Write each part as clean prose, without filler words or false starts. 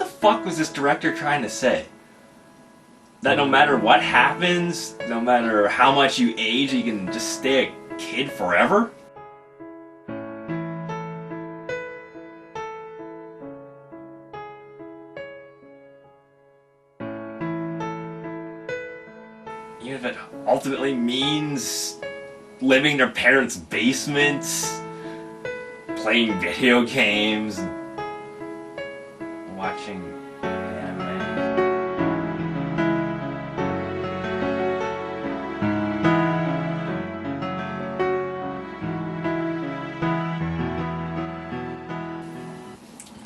the fuck was this director trying to say? That no matter what happens, no matter how much you age, you can just stay a kid forever? Even if it ultimately means living in their parents' basements, playing video games, watching anime.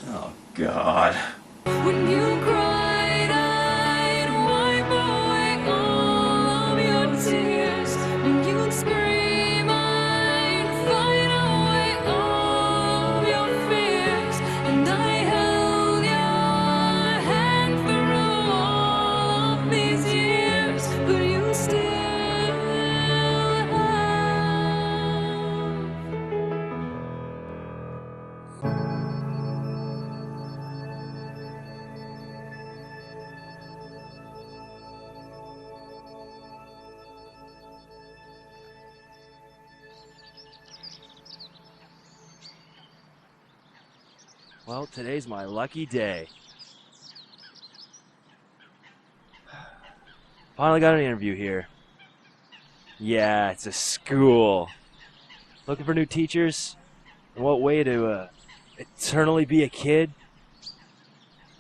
Oh God. When you cried, I'd wipe away all of your tears. When you'd scream, I'd fight away all of your fears. And I held your hand through all of these years, but you still have. Well, today's my lucky day. Finally got an interview here. Yeah, it's a school. Looking for new teachers? And what way to eternally be a kid?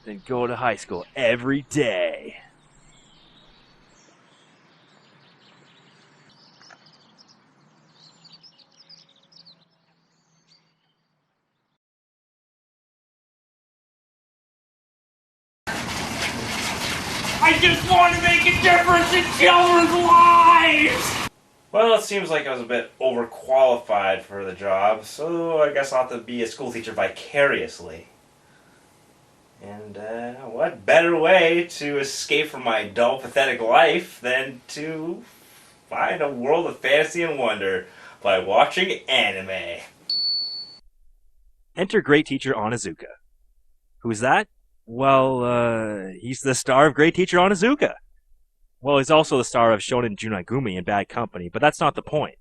Then go to high school every day. I just want to make a difference in children's lives! Well, it seems like I was a bit overqualified for the job, so I guess I'll have to be a school teacher vicariously. And what better way to escape from my dull, pathetic life than to find a world of fantasy and wonder by watching anime. Enter Great Teacher Onizuka. Who's that? Well, he's the star of Great Teacher Onizuka. Well, he's also the star of Shonen Junagumi and Bad Company, but that's not the point.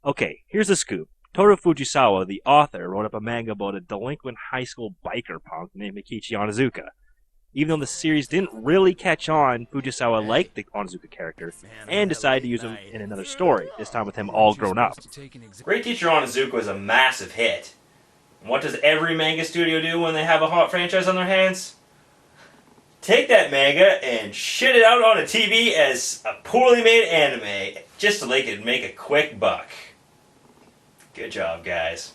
Okay, here's the scoop. Toru Fujisawa, the author, wrote up a manga about a delinquent high school biker punk named Mikichi Onizuka. Even though the series didn't really catch on, Fujisawa liked the Onizuka character and decided to use him in another story, this time with him all grown up. Great Teacher Onizuka is a massive hit. And what does every manga studio do when they have a hot franchise on their hands? Take that manga and shit it out on a TV as a poorly made anime, just so they can make a quick buck. Good job, guys.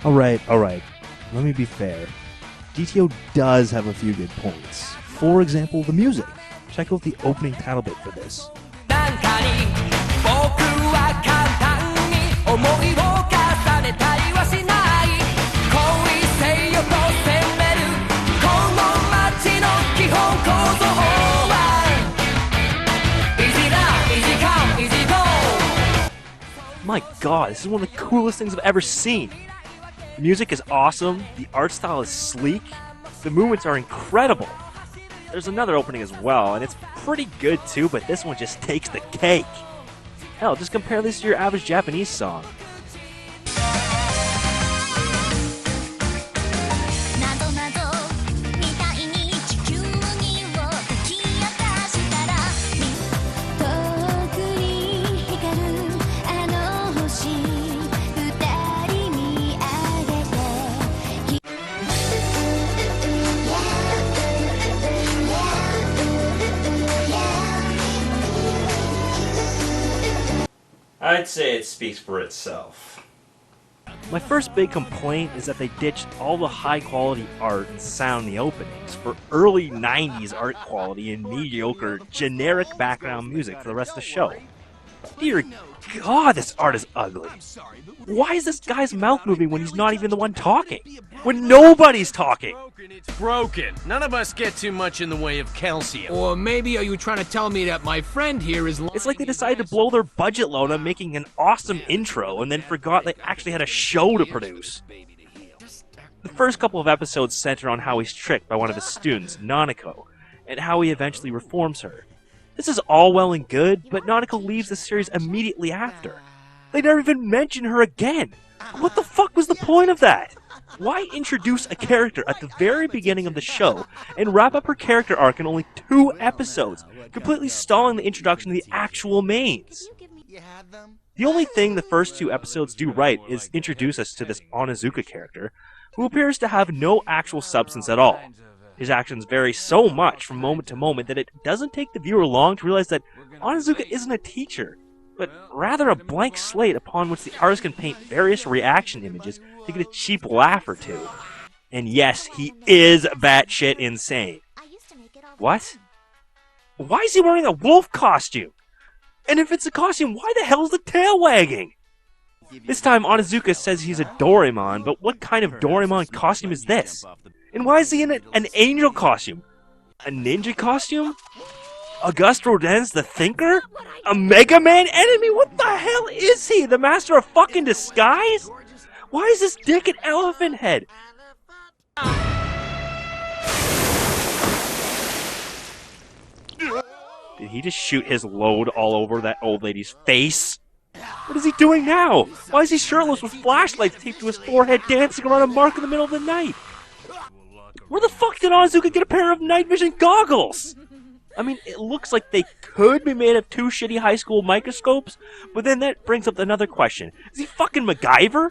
Alright. Let me be fair. GTO does have a few good points. For example, the music. Check out the opening title bit for this. My God, this is one of the coolest things I've ever seen. The music is awesome, the art style is sleek, the movements are incredible. There's another opening as well, and it's pretty good too, but this one just takes the cake. Hell, just compare this to your average Japanese song. I'd say it speaks for itself. My first big complaint is that they ditched all the high-quality art and sound in the openings for early 90s art quality and mediocre, generic background music for the rest of the show. Dear God, this art is ugly. Why is this guy's mouth moving when he's not even the one talking? When nobody's talking? It's broken. None of us get too much in the way of calcium. Or maybe are you trying to tell me that my friend here is... It's like they decided to blow their budget load on making an awesome intro and then forgot they actually had a show to produce. The first couple of episodes center on how he's tricked by one of his students, Nanako, and how he eventually reforms her. This is all well and good, but Nanako leaves the series immediately after. They never even mention her again. What the fuck was the point of that? Why introduce a character at the very beginning of the show and wrap up her character arc in only 2 episodes, completely stalling the introduction of the actual mains? The only thing the first 2 episodes do right is introduce us to this Onizuka character, who appears to have no actual substance at all. His actions vary so much from moment to moment that it doesn't take the viewer long to realize that Onizuka isn't a teacher, but rather a blank slate upon which the artist can paint various reaction images to get a cheap laugh or two. And yes, he is batshit insane. What? Why is he wearing a wolf costume? And if it's a costume, why the hell is the tail wagging? This time Onizuka says he's a Doraemon, but what kind of Doraemon costume is this? And why is he in an angel costume? A ninja costume? Auguste Rodin's the Thinker? A Mega Man enemy? What the hell is he? The master of fucking disguise? Why is this dick an elephant head? Did he just shoot his load all over that old lady's face? What is he doing now? Why is he shirtless with flashlights taped to his forehead dancing around a mark in the middle of the night? Where the fuck did Onizuka get a pair of night vision goggles? I mean, it looks like they could be made of 2 shitty high school microscopes, but then that brings up another question. Is he fucking MacGyver?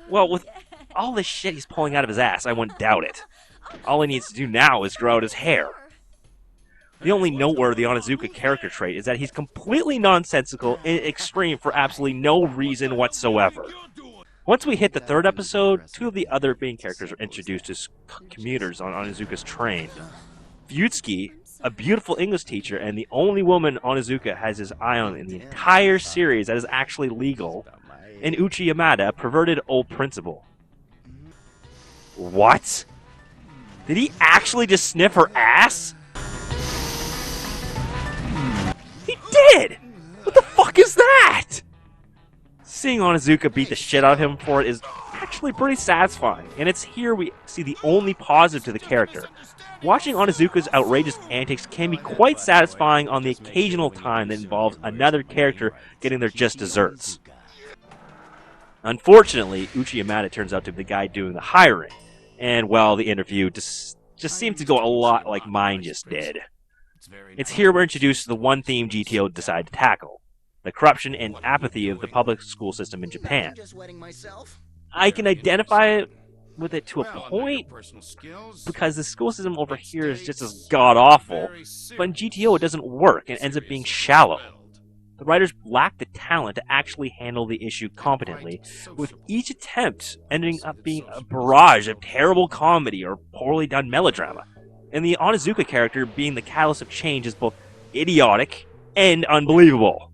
Well, with all this shit he's pulling out of his ass, I wouldn't doubt it. All he needs to do now is grow out his hair. The only noteworthy Onizuka character trait is that he's completely nonsensical and extreme for absolutely no reason whatsoever. Once we hit the 3rd episode, 2 of the other main characters are introduced as commuters on Onizuka's train. Fuyutsuki, a beautiful English teacher and the only woman Onizuka has his eye on in the entire series that is actually legal, and Uchi Yamada, a perverted old principal. What? Did he actually just sniff her ass? He did! What the fuck is that? Seeing Onizuka beat the shit out of him for it is actually pretty satisfying, and it's here we see the only positive to the character. Watching Onizuka's outrageous antics can be quite satisfying on the occasional time that involves another character getting their just desserts. Unfortunately, Uchi Yamada turns out to be the guy doing the hiring, and well, the interview just seems to go a lot like mine just did. It's here we're introduced to the one theme GTO decided to tackle: the corruption and apathy of the public school system in Japan. I can identify with it to a point, because the school system over here is just as god-awful, but in GTO it doesn't work and ends up being shallow. The writers lack the talent to actually handle the issue competently, with each attempt ending up being a barrage of terrible comedy or poorly done melodrama, and the Onizuka character being the catalyst of change is both idiotic and unbelievable.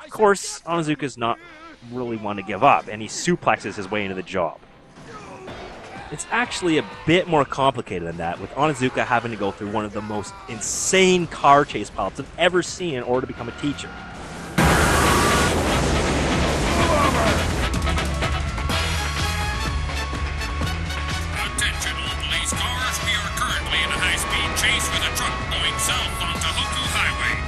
Of course, Onizuka's not really one to give up, and he suplexes his way into the job. It's actually a bit more complicated than that, with Onizuka having to go through one of the most insane car chase pilots I've ever seen in order to become a teacher. Attention all police cars, we are currently in a high-speed chase with a truck going south on Tohoku Highway.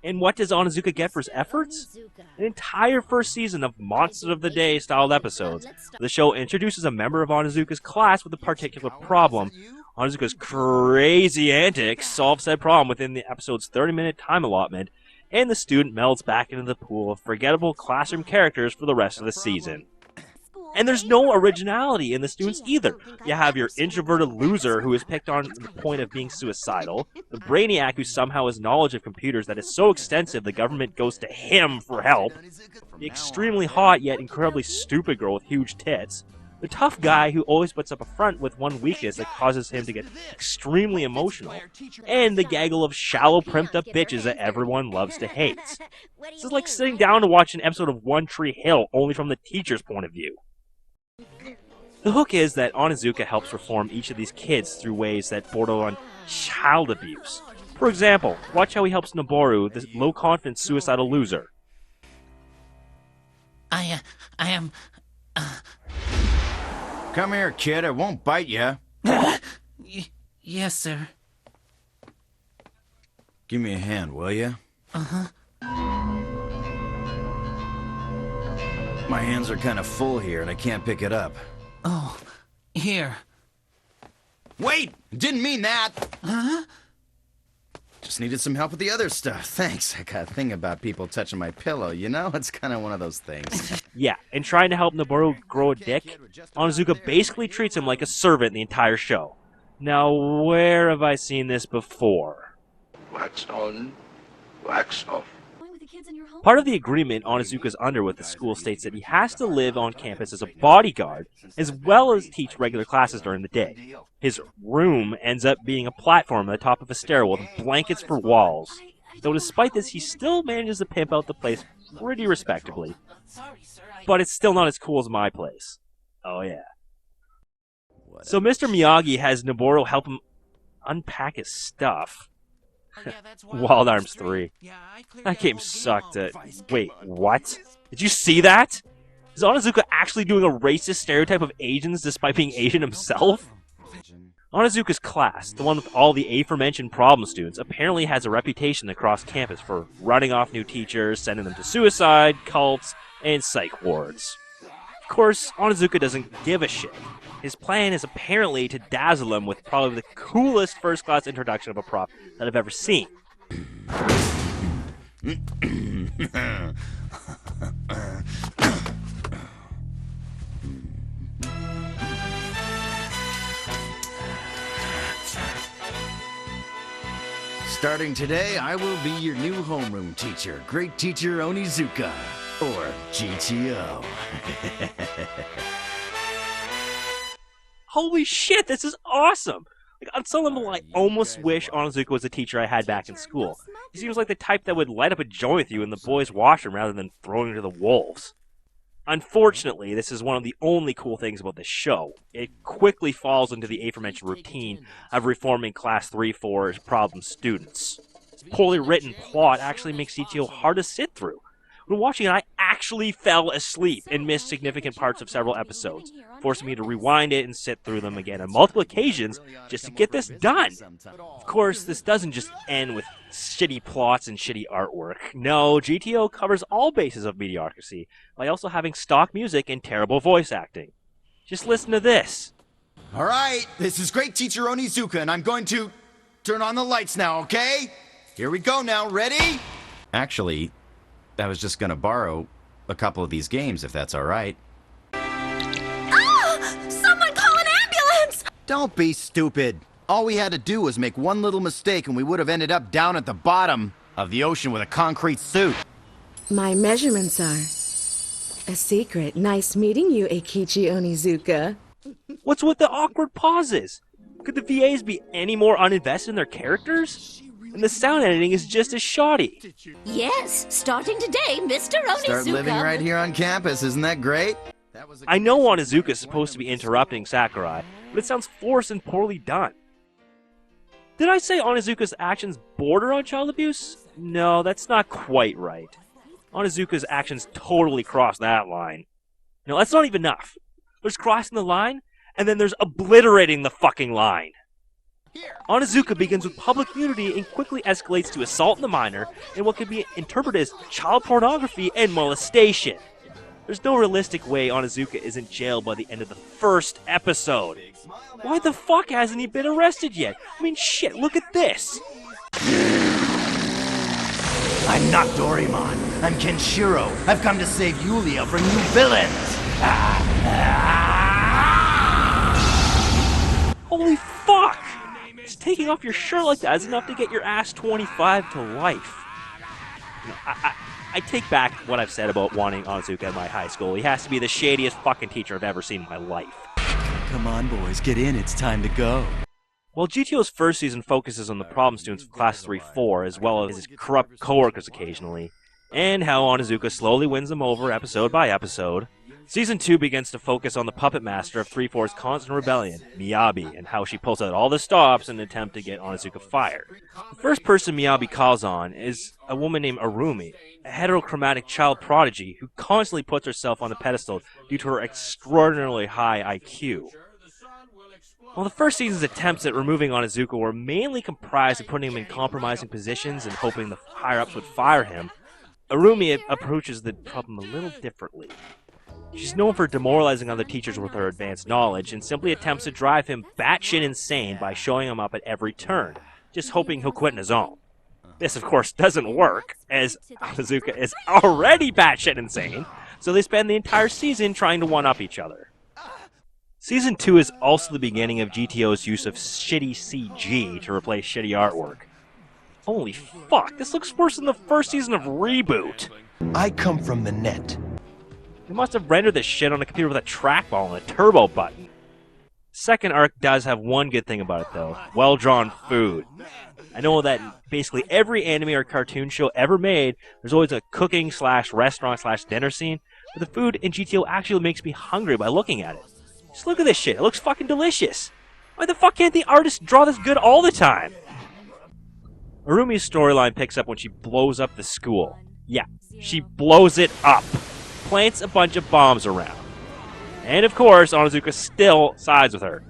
And what does Onizuka get for his efforts? An entire first season of Monster of the Day styled episodes. The show introduces a member of Onizuka's class with a particular problem. Onizuka's crazy antics solve said problem within the episode's 30-minute time allotment, and the student melds back into the pool of forgettable classroom characters for the rest of the season. And there's no originality in the students either. You have your introverted loser who is picked on the point of being suicidal, the brainiac who somehow has knowledge of computers that is so extensive the government goes to him for help, the extremely hot yet incredibly stupid girl with huge tits, the tough guy who always puts up a front with one weakness that causes him to get extremely emotional, and the gaggle of shallow, primped-up bitches that everyone loves to hate. This is like sitting down to watch an episode of One Tree Hill, only from the teacher's point of view. The hook is that Onizuka helps reform each of these kids through ways that border on child abuse. For example, watch how he helps Noboru, the low-confidence suicidal loser. I am... Come here, kid. I won't bite you. Yes, sir. Give me a hand, will you? Uh-huh. My hands are kind of full here, and I can't pick it up. Oh, here. Wait! Didn't mean that! Huh? Just needed some help with the other stuff. Thanks. I got a thing about people touching my pillow, you know? It's kind of one of those things. Yeah, and trying to help Noboru grow a dick, Onizuka basically treats him like a servant the entire show. Now, where have I seen this before? Wax on, wax off. Part of the agreement Onizuka's under with the school states that he has to live on campus as a bodyguard, as well as teach regular classes during the day. His room ends up being a platform at the top of a stairwell with blankets for walls. Though despite this, he still manages to pimp out the place pretty respectably. But it's still not as cool as my place. Oh yeah. So Mr. Miyagi has Noboru help him unpack his stuff. Wild Arms 3. That game sucked. Wait, what? Did you see that? Is Onizuka actually doing a racist stereotype of Asians despite being Asian himself? Onizuka's class, the one with all the aforementioned problem students, apparently has a reputation across campus for running off new teachers, sending them to suicide, cults, and psych wards. Of course, Onizuka doesn't give a shit. His plan is apparently to dazzle him with probably the coolest first-class introduction of a prop that I've ever seen. Starting today, I will be your new homeroom teacher, Great Teacher Onizuka, or GTO. Holy shit, this is awesome! Like, on some level, I almost wish Onizuka was a teacher I had back in school. He seems like the type that would light up a joint with you in the boys' washroom rather than throwing you to the wolves. Unfortunately, this is one of the only cool things about this show. It quickly falls into the aforementioned routine of reforming Class 3-4's problem students. This poorly written plot actually makes CTO hard to sit through. When watching it, I actually fell asleep and missed significant parts of several episodes, forcing me to rewind it and sit through them again on multiple occasions just to get this done. Of course, this doesn't just end with shitty plots and shitty artwork. No, GTO covers all bases of mediocrity by also having stock music and terrible voice acting. Just listen to this. All right, this is Great Teacher Onizuka, and I'm going to turn on the lights now, okay? Here we go now, ready? Actually, I was just gonna borrow a couple of these games, if that's all right. Ah! Someone call an ambulance! Don't be stupid. All we had to do was make one little mistake and we would have ended up down at the bottom of the ocean with a concrete suit. My measurements are a secret. Nice meeting you, Eikichi Onizuka. What's with the awkward pauses? Could the VAs be any more uninvested in their characters? And the sound editing is just as shoddy. Yes, starting today, Mr. Onizuka. Start living right here on campus, isn't that great? I know Onizuka is supposed to be interrupting Sakurai, but it sounds forced and poorly done. Did I say Onizuka's actions border on child abuse? No, that's not quite right. Onizuka's actions totally cross that line. No, that's not even enough. There's crossing the line, and then there's obliterating the fucking line. Onizuka begins with public nudity and quickly escalates to assault in the minor and what can be interpreted as child pornography and molestation. There's no realistic way Onizuka isn't jailed by the end of the first episode. Why the fuck hasn't he been arrested yet? I mean, shit, look at this. I'm not Doraemon. I'm Kenshiro. I've come to save Yulia from you villains. Holy fuck! Just taking off your shirt like that is enough to get your ass 25 to life. You know, I take back what I've said about wanting Onizuka at my high school. He has to be the shadiest fucking teacher I've ever seen in my life. Come on, boys, get in. It's time to go. While GTO's first season focuses on the problem students of Class 3-4, as well as his corrupt coworkers occasionally, and how Onizuka slowly wins them over episode by episode, Season 2 begins to focus on the puppet master of 3-4's constant rebellion, Miyabi, and how she pulls out all the stops in an attempt to get Onizuka fired. The first person Miyabi calls on is a woman named Arumi, a heterochromatic child prodigy who constantly puts herself on a pedestal due to her extraordinarily high IQ. While the first season's attempts at removing Onizuka were mainly comprised of putting him in compromising positions and hoping the higher-ups would fire him, Arumi approaches the problem a little differently. She's known for demoralizing other teachers with her advanced knowledge and simply attempts to drive him batshit insane by showing him up at every turn, just hoping he'll quit on his own. This, of course, doesn't work, as Onizuka is already batshit insane, so they spend the entire season trying to one-up each other. Season 2 is also the beginning of GTO's use of shitty CG to replace shitty artwork. Holy fuck, this looks worse than the first season of Reboot! I come from the net. They must have rendered this shit on a computer with a trackball and a turbo button. Second arc does have one good thing about it though, well-drawn food. I know that in basically every anime or cartoon show ever made, there's always a cooking / restaurant / dinner scene, but the food in GTO actually makes me hungry by looking at it. Just look at this shit, it looks fucking delicious. Why the fuck can't the artist draw this good all the time? Arumi's storyline picks up when she blows up the school. Yeah, she blows it up. Plants a bunch of bombs around. And of course, Onizuka still sides with her.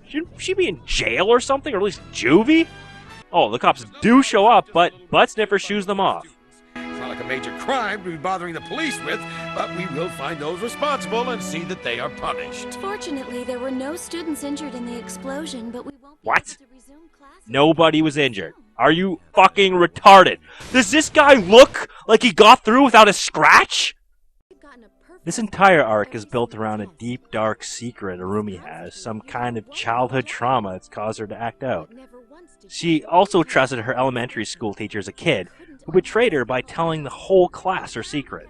Should she be in jail or something, or at least juvie? Oh, the cops do show up, but Butt Sniffer shoos them off. It's not like a major crime to be bothering the police with, but we will find those responsible and see that they are punished. Fortunately, there were no students injured in the explosion, but we won't be What? able to resume classes. Nobody was injured. Are you fucking retarded? Does this guy look like he got through without a scratch? This entire arc is built around a deep, dark secret Arumi has, some kind of childhood trauma that's caused her to act out. She also trusted her elementary school teacher as a kid, who betrayed her by telling the whole class her secret.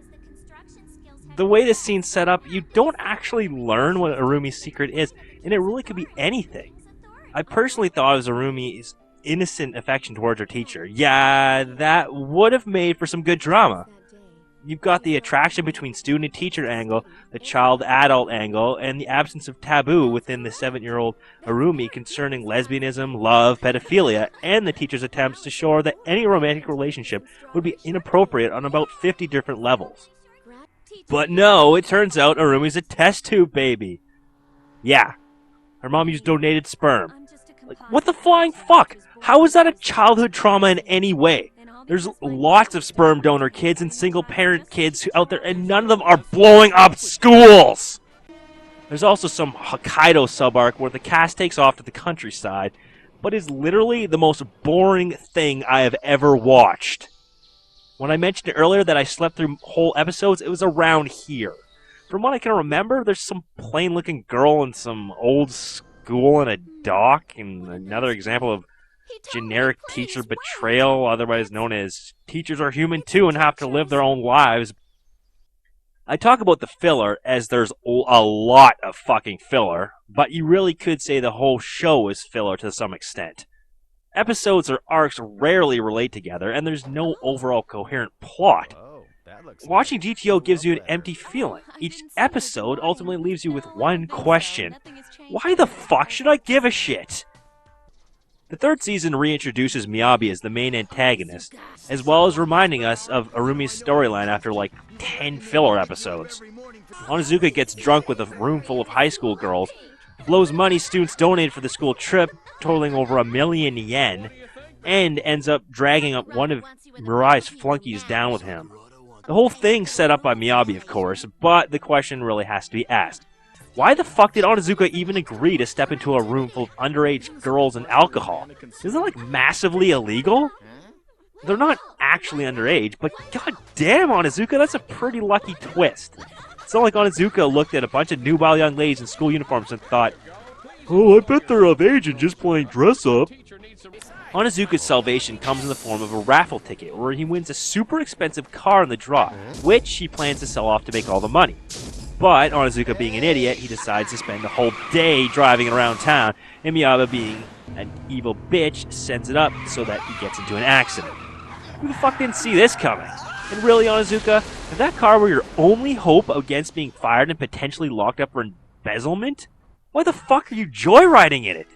The way this scene's set up, you don't actually learn what Arumi's secret is, and it really could be anything. I personally thought it was Arumi's innocent affection towards her teacher. Yeah, that would have made for some good drama. You've got the attraction between student and teacher angle, the child-adult angle, and the absence of taboo within the 7-year-old Arumi concerning lesbianism, love, pedophilia, and the teacher's attempts to show her that any romantic relationship would be inappropriate on about 50 different levels. But no, it turns out Arumi's a test tube baby. Yeah, her mom used donated sperm. Like, what the flying fuck? How is that a childhood trauma in any way? There's lots of sperm donor kids and single-parent kids out there, and none of them are blowing up schools! There's also some Hokkaido sub-arc where the cast takes off to the countryside, but is literally the most boring thing I have ever watched. When I mentioned earlier that I slept through whole episodes, it was around here. From what I can remember, there's some plain-looking girl in some old school in a dock, and another example of generic teacher betrayal, otherwise known as teachers are human too and have to live their own lives. I talk about the filler as there's a lot of fucking filler, but you really could say the whole show is filler to some extent. Episodes or arcs rarely relate together, and there's no overall coherent plot. Watching GTO gives you an empty feeling. Each episode ultimately leaves you with one question. Why the fuck should I give a shit? The third season reintroduces Miyabi as the main antagonist, as well as reminding us of Arumi's storyline after like 10 filler episodes. Onizuka gets drunk with a room full of high school girls, blows money students donated for the school trip, totaling over 1 million yen, and ends up dragging up one of Mirai's flunkies down with him. The whole thing's set up by Miyabi, of course, but the question really has to be asked. Why the fuck did Onizuka even agree to step into a room full of underage girls and alcohol? Isn't that, massively illegal? They're not actually underage, but goddamn, Onizuka, that's a pretty lucky twist. It's not like Onizuka looked at a bunch of nubile young ladies in school uniforms and thought, "Oh, I bet they're of age and just playing dress-up." Onizuka's salvation comes in the form of a raffle ticket, where he wins a super expensive car in the draw, which he plans to sell off to make all the money. But Onizuka being an idiot, he decides to spend the whole day driving around town, and Miyaba being an evil bitch sends it up so that he gets into an accident. Who the fuck didn't see this coming? And really, Onizuka, if that car were your only hope against being fired and potentially locked up for embezzlement, why the fuck are you joyriding in it?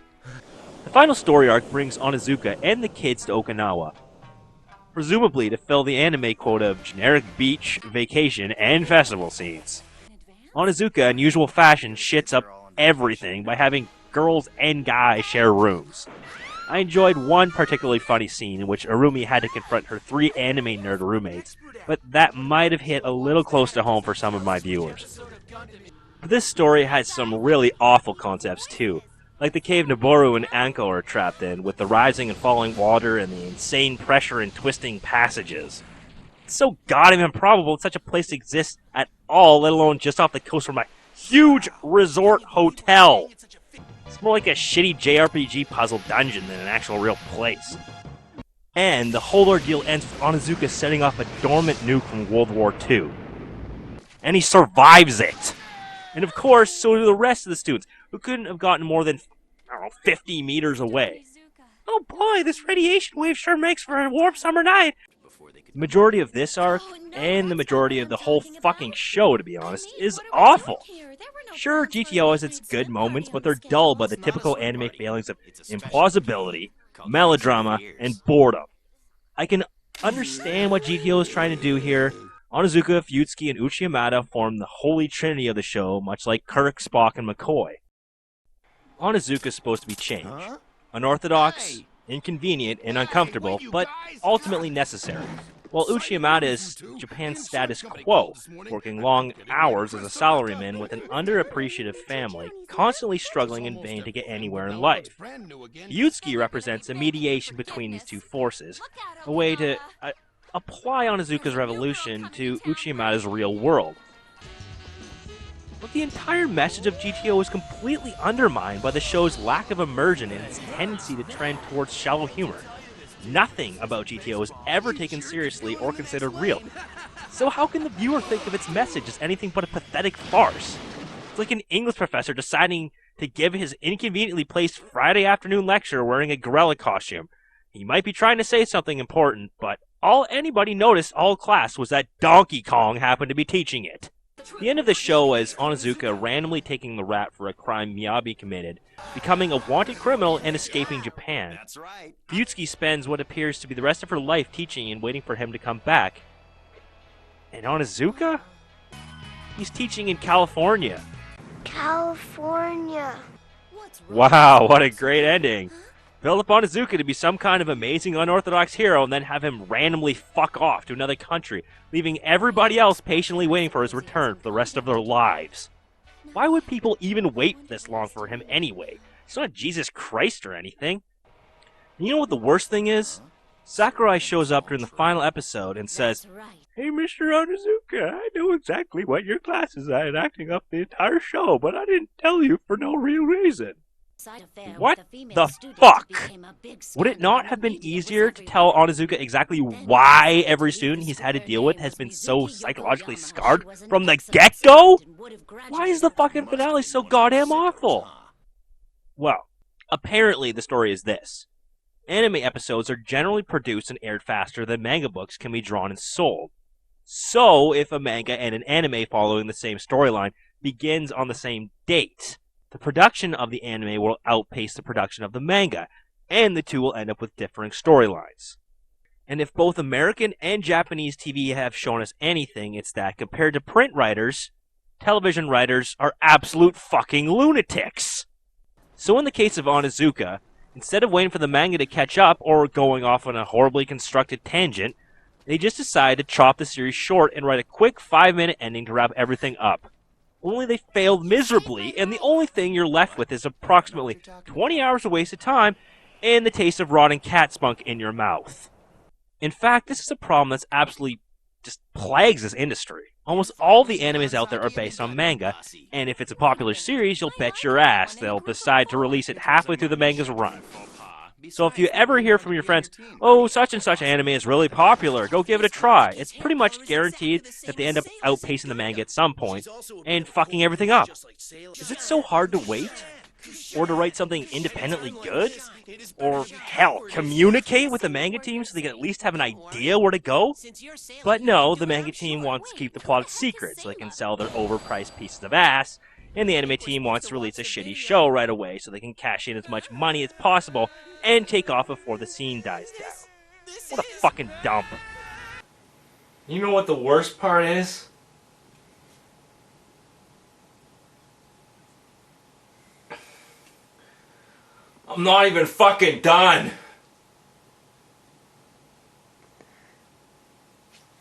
The final story arc brings Onizuka and the kids to Okinawa, presumably to fill the anime quota of generic beach, vacation, and festival scenes. Onizuka, in usual fashion, shits up everything by having girls and guys share rooms. I enjoyed one particularly funny scene in which Arumi had to confront her 3 anime nerd roommates, but that might have hit a little close to home for some of my viewers. But this story has some really awful concepts too, like the cave Noboru and Anko are trapped in, with the rising and falling water and the insane pressure and twisting passages. It's so goddamn improbable that such a place exists at all, let alone just off the coast from a huge resort hotel. It's more like a shitty JRPG puzzle dungeon than an actual real place. And the whole ordeal ends with Onizuka setting off a dormant nuke from World War II. And he survives it! And of course, so do the rest of the students, who couldn't have gotten more than, 50 meters away. Oh boy, this radiation wave sure makes for a warm summer night! The majority of this arc, and the majority of the whole fucking show, to be honest, is awful. Sure, GTO has its good moments, but they're dull by the typical anime failings of implausibility, melodrama, and boredom. I can understand what GTO is trying to do here. Onizuka, Fuyutsuki, and Uchiyamada form the holy trinity of the show, much like Kirk, Spock, and McCoy. Onizuka is supposed to be change. Unorthodox, inconvenient, and uncomfortable, but ultimately necessary. While Uchiyamada is Japan's status quo, working long hours as a salaryman with an underappreciative family, constantly struggling in vain to get anywhere in life. Fuyutsuki represents a mediation between these two forces, a way to apply Onizuka's revolution to Uchiyamada's real world. But the entire message of GTO is completely undermined by the show's lack of immersion and its tendency to trend towards shallow humor. Nothing about GTO is ever taken seriously or considered real. So how can the viewer think of its message as anything but a pathetic farce? It's like an English professor deciding to give his inconveniently placed Friday afternoon lecture wearing a gorilla costume. He might be trying to say something important, but all anybody noticed all class was that Donkey Kong happened to be teaching it. The end of the show is Onizuka randomly taking the rap for a crime Miyabi committed, becoming a wanted criminal and escaping Japan. Fuyutsuki spends what appears to be the rest of her life teaching and waiting for him to come back. And Onizuka? He's teaching in California. California. Wow, what a great ending. Build up Onizuka to be some kind of amazing unorthodox hero and then have him randomly fuck off to another country, leaving everybody else patiently waiting for his return for the rest of their lives. Why would people even wait this long for him anyway? He's not Jesus Christ or anything. And you know what the worst thing is? Sakurai shows up during the final episode and says, "Hey, Mr. Onizuka, I know exactly what your class is at acting up the entire show, but I didn't tell you for no real reason." What the fuck? Would it not have been easier to tell Onizuka exactly why every student he's had to deal with has been so psychologically scarred from the get-go? Why is the fucking finale so goddamn awful? Well, apparently the story is this. Anime episodes are generally produced and aired faster than manga books can be drawn and sold. So, if a manga and an anime following the same storyline begins on the same date, the production of the anime will outpace the production of the manga, and the two will end up with differing storylines. And if both American and Japanese TV have shown us anything, it's that compared to print writers, television writers are absolute fucking lunatics. So in the case of Onizuka, instead of waiting for the manga to catch up or going off on a horribly constructed tangent, they just decide to chop the series short and write a quick 5-minute ending to wrap everything up. Only they failed miserably, and the only thing you're left with is approximately 20 hours of wasted time and the taste of rotting cat spunk in your mouth. In fact, this is a problem that's absolutely just plagues this industry. Almost all the animes out there are based on manga, and if it's a popular series, you'll bet your ass they'll decide to release it halfway through the manga's run. So if you ever hear from your friends, oh, such and such anime is really popular, go give it a try, it's pretty much guaranteed that they end up outpacing the manga at some point and fucking everything up. Is it so hard to wait? Or to write something independently good? Or, hell, communicate with the manga team so they can at least have an idea where to go? But no, the manga team wants to keep the plot secret so they can sell their overpriced pieces of ass, and the anime team wants to release a shitty show right away so they can cash in as much money as possible and take off before the scene dies down. What a fucking dump. You know what the worst part is? I'm not even fucking done.